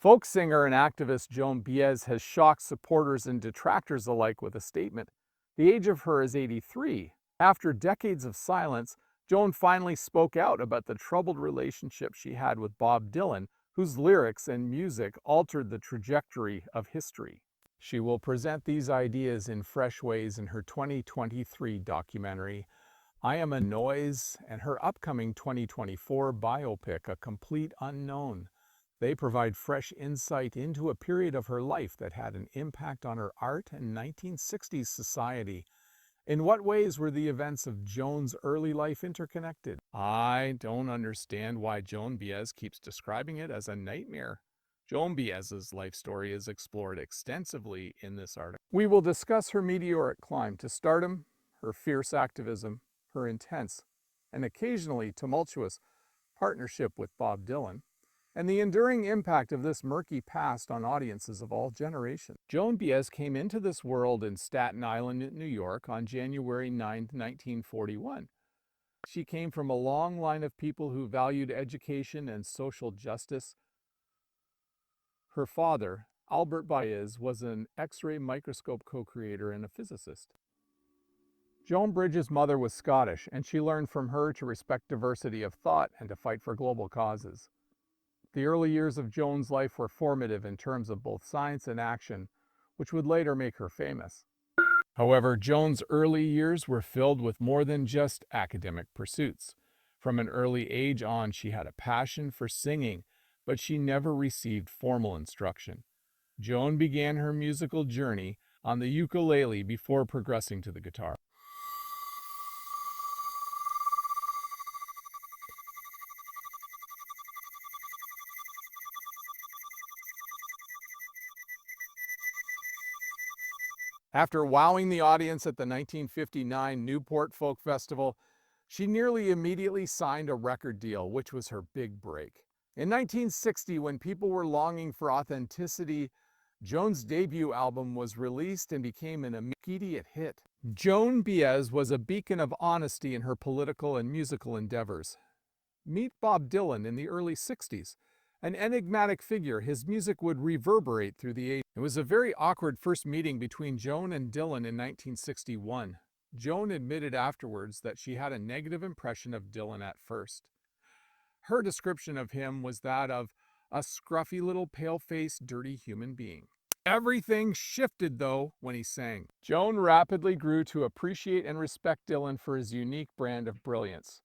Folk singer and activist Joan Baez has shocked supporters and detractors alike with a statement. The age of her is 83. After decades of silence, Joan finally spoke out about the troubled relationship she had with Bob Dylan, whose lyrics and music altered the trajectory of history. She will present these ideas in fresh ways in her 2023 documentary, I Am a Noise, and her upcoming 2024 biopic, A Complete Unknown. They provide fresh insight into a period of her life that had an impact on her art and 1960s society. In what ways were the events of Joan's early life interconnected? I don't understand why Joan Baez keeps describing it as a nightmare. Joan Baez's life story is explored extensively in this article. We will discuss her meteoric climb to stardom, her fierce activism, her intense and occasionally tumultuous partnership with Bob Dylan, and the enduring impact of this murky past on audiences of all generations. Joan Baez came into this world in Staten Island, New York on January 9, 1941. She came from a long line of people who valued education and social justice. Her father, Albert Baez, was an X-ray microscope co-creator and a physicist. Joan Bridges' mother was Scottish, and she learned from her to respect diversity of thought and to fight for global causes. The early years of Joan's life were formative in terms of both science and action, which would later make her famous. However, Joan's early years were filled with more than just academic pursuits. From an early age on, she had a passion for singing, but she never received formal instruction. Joan began her musical journey on the ukulele before progressing to the guitar. After wowing the audience at the 1959 Newport Folk Festival, she nearly immediately signed a record deal, which was her big break. In 1960, when people were longing for authenticity, Joan's debut album was released and became an immediate hit. Joan Baez was a beacon of honesty in her political and musical endeavors. Meet Bob Dylan in the early 60s. An enigmatic figure, his music would reverberate through the age. It was a very awkward first meeting between Joan and Dylan in 1961. Joan admitted afterwards that she had a negative impression of Dylan at first. Her description of him was that of a scruffy little pale-faced, dirty human being. Everything shifted, though, when he sang. Joan rapidly grew to appreciate and respect Dylan for his unique brand of brilliance.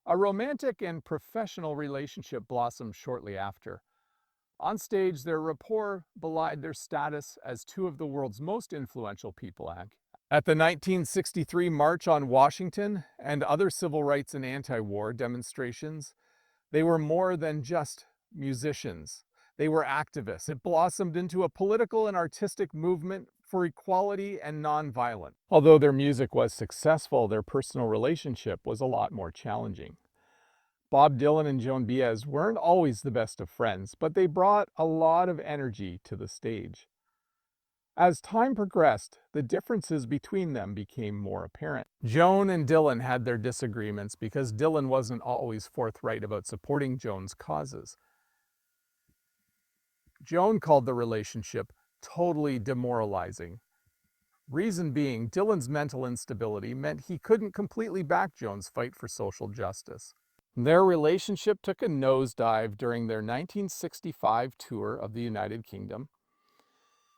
A romantic and professional relationship blossomed shortly after. On stage, their rapport belied their status as two of the world's most influential people. At the 1963 March on Washington and other civil rights and anti-war demonstrations, they were more than just musicians. They were activists. It blossomed into a political and artistic movement for equality and nonviolence. Although their music was successful, their personal relationship was a lot more challenging. Bob Dylan and Joan Baez weren't always the best of friends, but they brought a lot of energy to the stage. As time progressed, the differences between them became more apparent. Joan and Dylan had their disagreements because Dylan wasn't always forthright about supporting Joan's causes. Joan called the relationship totally demoralizing. Reason being, Dylan's mental instability meant he couldn't completely back Joan's fight for social justice. Their relationship took a nosedive during their 1965 tour of the United Kingdom.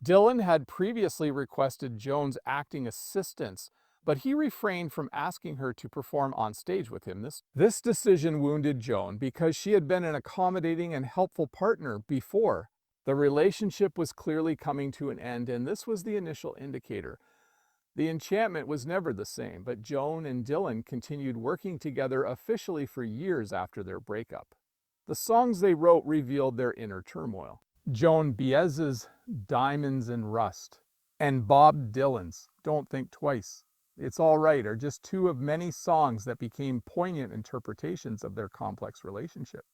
Dylan had previously requested Joan's acting assistance, but he refrained from asking her to perform on stage with him. This decision wounded Joan because she had been an accommodating and helpful partner before. The relationship was clearly coming to an end, and this was the initial indicator. The enchantment was never the same, but Joan and Dylan continued working together officially for years after their breakup. The songs they wrote revealed their inner turmoil. Joan Baez's Diamonds and Rust and Bob Dylan's Don't Think Twice, It's All Right are just two of many songs that became poignant interpretations of their complex relationship.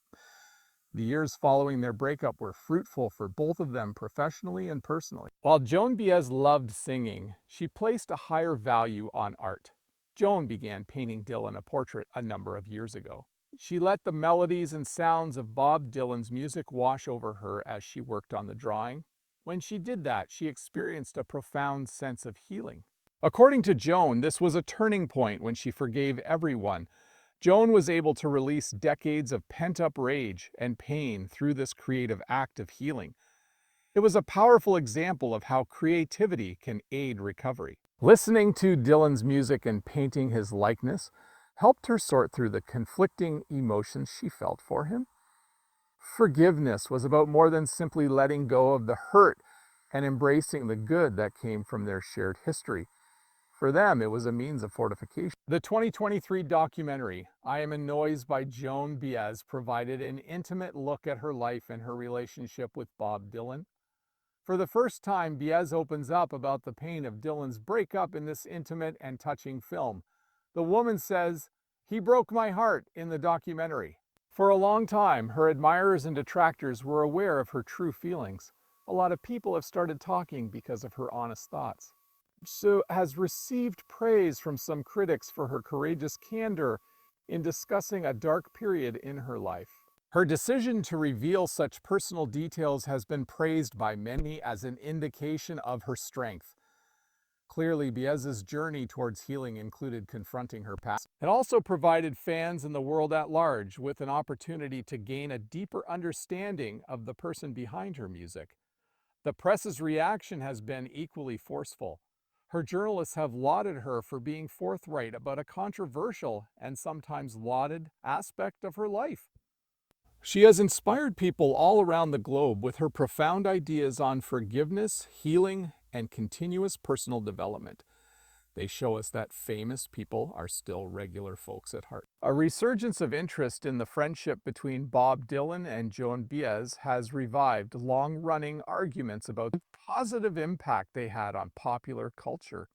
The years following their breakup were fruitful for both of them professionally and personally. While Joan Baez loved singing, she placed a higher value on art. Joan began painting Dylan a portrait a number of years ago. She let the melodies and sounds of Bob Dylan's music wash over her as she worked on the drawing. When she did that, she experienced a profound sense of healing. According to Joan, this was a turning point when she forgave everyone. Joan was able to release decades of pent-up rage and pain through this creative act of healing. It was a powerful example of how creativity can aid recovery. Listening to Dylan's music and painting his likeness helped her sort through the conflicting emotions she felt for him. Forgiveness was about more than simply letting go of the hurt and embracing the good that came from their shared history. For them, it was a means of fortification. The 2023 documentary, I Am a Noise by Joan Baez, provided an intimate look at her life and her relationship with Bob Dylan. For the first time, Baez opens up about the pain of Dylan's breakup in this intimate and touching film. The woman says, "He broke my heart," in the documentary. For a long time, her admirers and detractors were aware of her true feelings. A lot of people have started talking because of her honest thoughts. She has received praise from some critics for her courageous candor in discussing a dark period in her life. Her decision to reveal such personal details has been praised by many as an indication of her strength. Clearly, Baez's journey towards healing included confronting her past. It also provided fans and the world at large with an opportunity to gain a deeper understanding of the person behind her music. The press's reaction has been equally forceful. Her journalists have lauded her for being forthright about a controversial and sometimes lauded aspect of her life. She has inspired people all around the globe with her profound ideas on forgiveness, healing, and continuous personal development. They show us that famous people are still regular folks at heart. A resurgence of interest in the friendship between Bob Dylan and Joan Baez has revived long-running arguments about the positive impact they had on popular culture.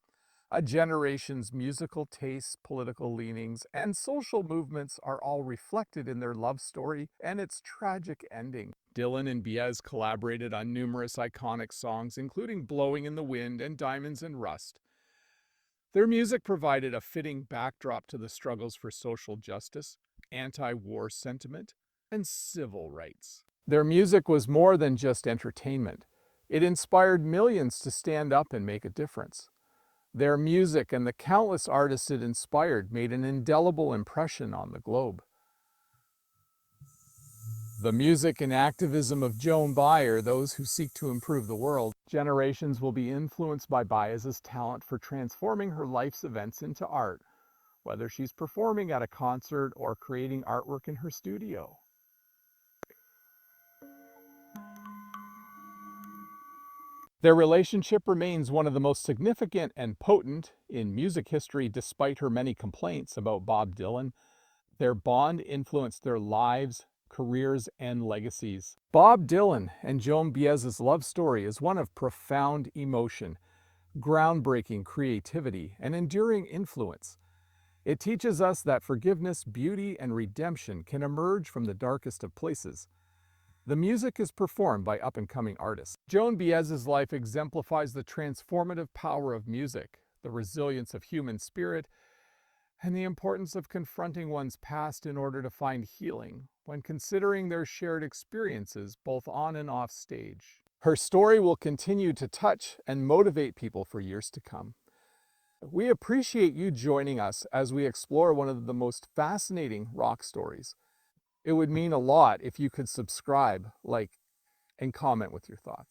A generation's musical tastes, political leanings, and social movements are all reflected in their love story and its tragic ending. Dylan and Baez collaborated on numerous iconic songs, including Blowing in the Wind and Diamonds and Rust. Their music provided a fitting backdrop to the struggles for social justice, anti-war sentiment, and civil rights. Their music was more than just entertainment. It inspired millions to stand up and make a difference. Their music and the countless artists it inspired made an indelible impression on the globe. The music and activism of Joan Baez, those who seek to improve the world. Generations will be influenced by Baez's talent for transforming her life's events into art, whether she's performing at a concert or creating artwork in her studio. Their relationship remains one of the most significant and potent in music history despite her many complaints about Bob Dylan. Their bond influenced their lives, careers, and legacies. Bob Dylan and Joan Baez's love story is one of profound emotion, groundbreaking creativity, and enduring influence. It teaches us that forgiveness, beauty, and redemption can emerge from the darkest of places. The music is performed by up-and-coming artists. Joan Baez's life exemplifies the transformative power of music, the resilience of human spirit, and the importance of confronting one's past in order to find healing when considering their shared experiences both on and off stage. Her story will continue to touch and motivate people for years to come. We appreciate you joining us as we explore one of the most fascinating rock stories. It would mean a lot if you could subscribe, like, and comment with your thoughts.